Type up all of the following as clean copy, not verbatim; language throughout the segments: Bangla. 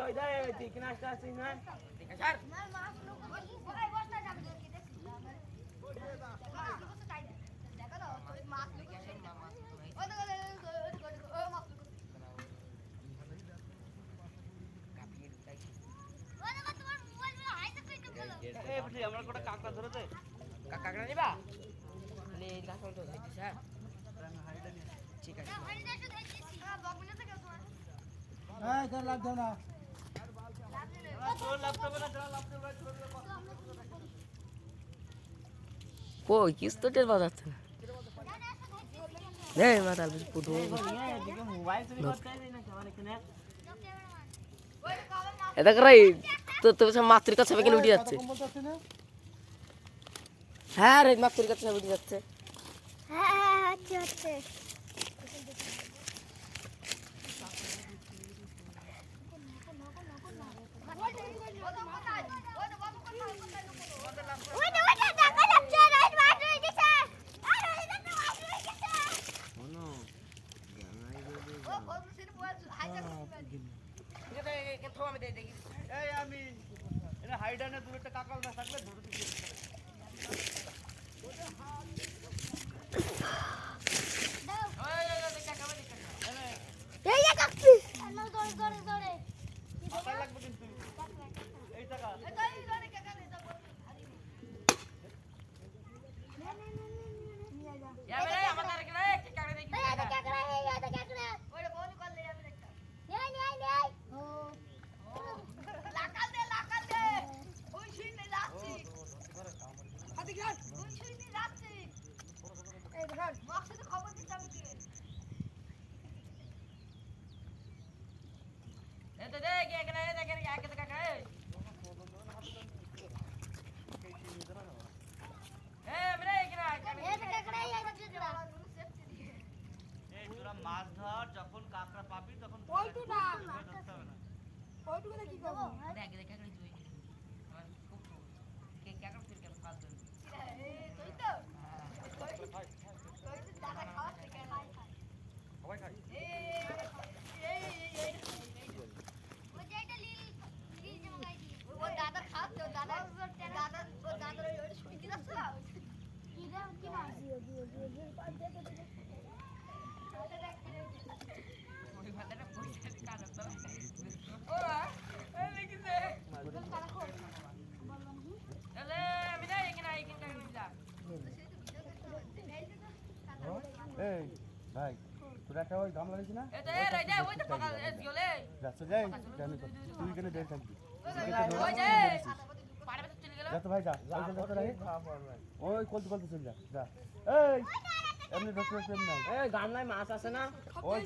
ওই দে তুই কিনা আসতে আসছিস না ঠিক আছে এই বুঝলি আমরা কোটা কাঁকড়া ধরে দে কাকড়া নিবা লে গাছ তো দেখছিস হ্যাঁ ঠিক আছে এই তোর লাভ দাও না তোর লাভ হবে না তোর লাভ হবে কই কিস্তো টের বাজাচ্ছে না এই মাতাল পুটু এদিকে মোবাইল চুরি করতে আইছিস না আমার এখানে এটা করাই তো তো মাতৃ কাছে কেন উঠে যাচ্ছে কম বলতে না হ্যাঁ রে মাতৃ কাছে উঠে যাচ্ছে হ্যাঁ হচ্ছে হচ্ছে এই আমি এটা হাইডানে দূরে একটা কাকাল না থাকলে ধরে দিছি এই যে কাকু দৌড়ে দৌড়ে দৌড়ে কাকাল লাগবে কিন্তু এই টাকা এই তোরা মাছ ধর যখন কাকড়া পাবি তখন ওইটু না ধরতে হবে না ওইটু করে কি করব সবাই খাই এই ভাই তোরা একটা ওই গামলা দিছিস না রাস্তা যাই জানি তো তুই কেন দেখ থাকবি যা তো ভাই যা ওই জল ধরতে রাখি ওই কলতে কলতে চল যা যা এই এমনি ধরতে ধরতে এমনি নাই এই গামলায় মাছ আছে না ওই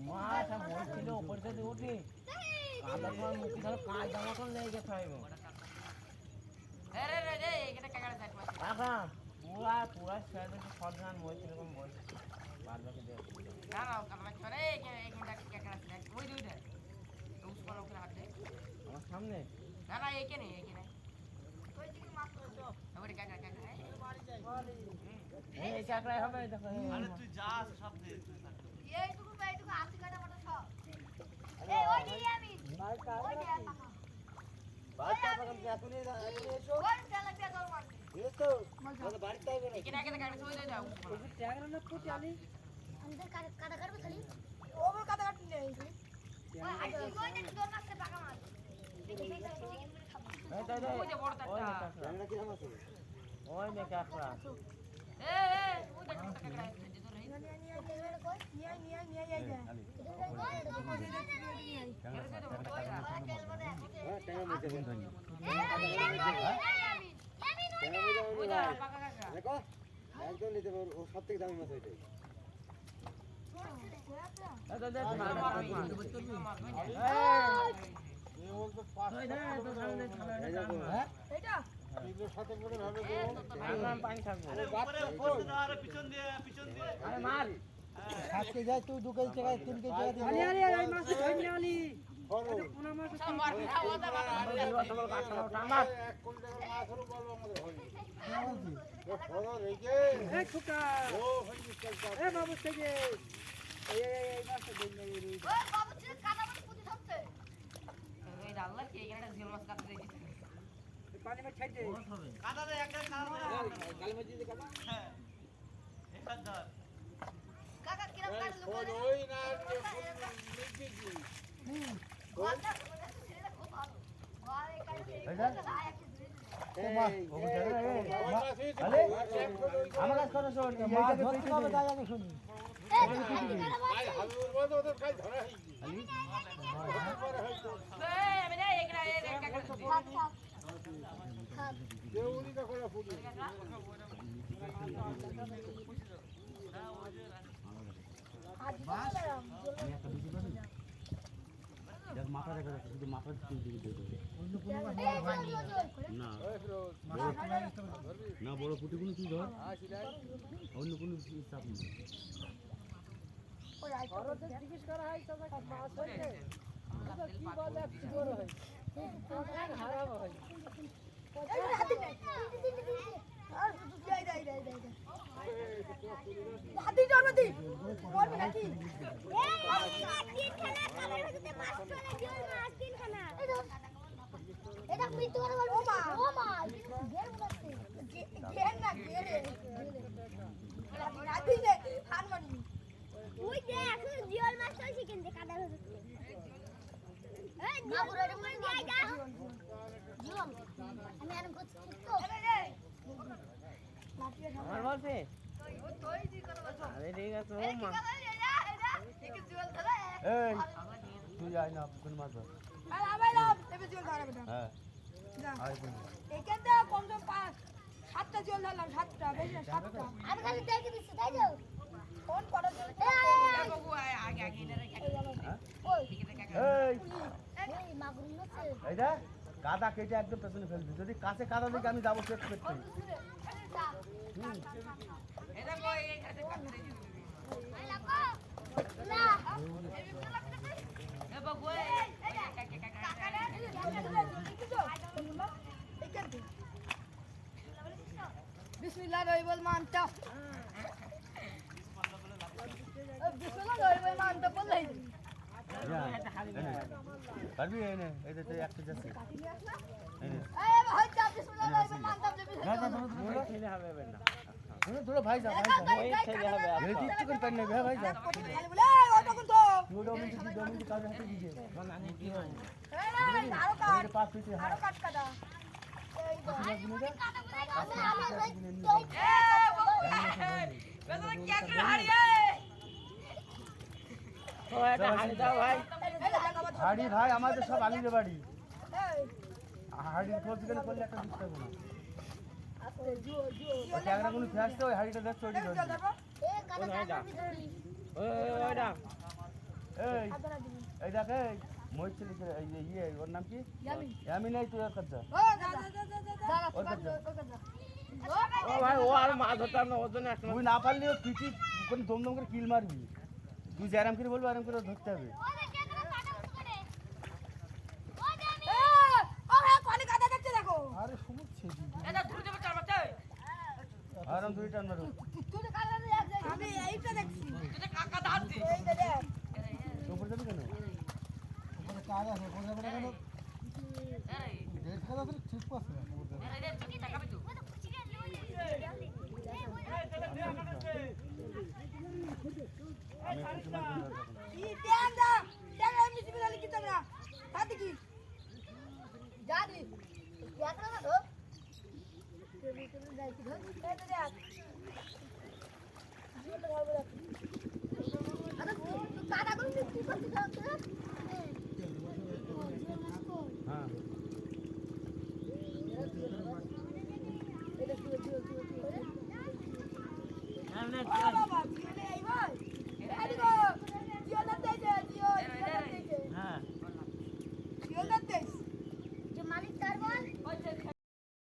মাছ আর মন ছিল উপর থেকে উঠি কাদা তোমার মুখে ধরো কাজ জামা কোন লেগে গেছে আইবো কাকা পুরা পুরা ছেড়ে সদনান মই এরকম বল বাদ বাকি দে আমার সামনে এই কাকড়াই হবে দেখো আরে তুই যা সব দে এইটুকু এইটুকু 80 কাটা মতো সব এই ওই দিই আমি ভাই ওই দিই ভাই টাকা কম এখন এসো ওই চালা দিয়ে দর মার এই তো মানে বাড়িতে আইবে না ট্যাগরা না পুটি আলি अंदर काटा कर भी खाली ओवर काटा काट ले खाली ओए आई कोई नहीं दौड़ मारते पाका मार এই তাই দে ওই যে বড় টাকা আমরা কি নাম আছে ওই নে কাকড়া দেখো একদম নিতে পারো ও সব থেকে দামি মাছ ওইটাই পানি থাকবো পিছন দিয়ে 7 কেজি যায় তুই 2 কেজি টাকা 3 কেজি টাকা দিবি আলি আলি এই মাছ ধরে আলি এটা পোনা মাছ সব মার খাওয়া দাওয়া এই খুকা এ বাবু থেকে এই মাছ ধরে ওই বাবু ছিল কাদা মাছ পুঁতি ধরছে এই আল্লাহ কে এখানে জিওল মাছ কাটতে দিয়েছে পানি মে ছাই দে কাকা কিরম কাটলো বলে ওটা ছেলেটা খুব ভালো ওই কাটছে আরে আমার কাছে কথা শোন মাছ ধরতে হবে তাই আমি শুনি আমি না এখানে এই কাকা মাথা দেখা যাচ্ছে শুধু মাথা দিকে না না বড় পুঁটিগুলো তুই ধর অন্য কোনো চাপ নেই জিজ্ঞেস করা হয় তবে মাছ হইছে কি বলে কি বড় হয় হারাম হয় হাতি জন্মদি বলবি নাকি এই তিনখানা কালার হতে মাছ চলে গেল মাছ তিনখানা এটা মিতু করে বলবো ও মা গের বলতে গের না গেরে রাতি নে হারমানি তুই দেখ জিওল মাছ হইছে কিন্তু কাদা হচ্ছে এই জিওল মাছ যাই যা জিওল আমি আর গোছ তো আমার বলছে আরে ঠিক আছে ও মা এই তুই আয় না কোন মাছ ধর হ্যাঁ আয় কোন আমি খালি দেখে দিচ্ছি তাই তো ফোন করো বাবু আগে আগে না ওই এই মাগুর আছে এই দেখ কাদা কেটে একদম পেছনে ফেলবি যদি কাছে কাদা দিকে আমি যাবো পেট পেটতে এটা কই এই কাছে কাটতে দিয়েছে এ বাবু বিসমিল্লাহ রহিবল মানতা বিসমিল্লাহ রহিবল মানতা বললাই পারবি এই নে এই যে একটা যাচ্ছে এই নে এই ভাই যা বিসমিল্লাহ রহিবল মানতা না না ওই ছেলে হবে না তোরা ভাই যা ওই ছেলে হবে এই দিতে করে পারি না ভাই যা বলে ওটা কোন তো তুই ডমিন কাজ হাতে দিje আমি কি হয় এই আরো কাট এই পাঁচ ফিটে আরো কাট কাটা এই বেদনা কি করে হারিয়ে ও এটা হাড়ি দাও ভাই হাড়ি ভাই আমাদের সব আলির বাড়ি হাড়ির খোঁজ গেলে করলে একটা দিতে হবে না ক্যামেরা কোনো ফ্যাসতে ওই হাড়িটা দেখছো ওইটা ধরবি ওইটা এই এই দেখ এই মই ছেলে এই যে ইয়ে ওর নাম কি আমি নাই তুই কাজ যা ওর কাজ যা ও ভাই ও আর মাছ ধরতাম না ওর জন্য একটা তুই না পারলে ও পিটি কোন দম দম করে কিল মারবি তুই যেরাম করে বলবি আরাম করে ধরতে হবে আরে সমুচ্ছে এটা ধরে দেবে চার বাচ্চা আরাম দুই টান মারো আমি এইটা দেখছি তুই কাকা দাঁত দে এইটা দেখ উপরে যাবি কেন উপরে কাজ আছে উপরে যাবে না কেন আরে দেখ কাজ আছে ঠিক পাচ্ছে না আরে রে তুই টাকা পেতো আমি কিছু মারবো না তখন ই দেন দা দেন আমি সিবি লাগি কিতা না তাতে কি জানি দেখ না তো তুমি দেখ কি ধর এই তো দেখ জীবনটা ভালো রাখ আরে তুই কাটা করে কি করছিস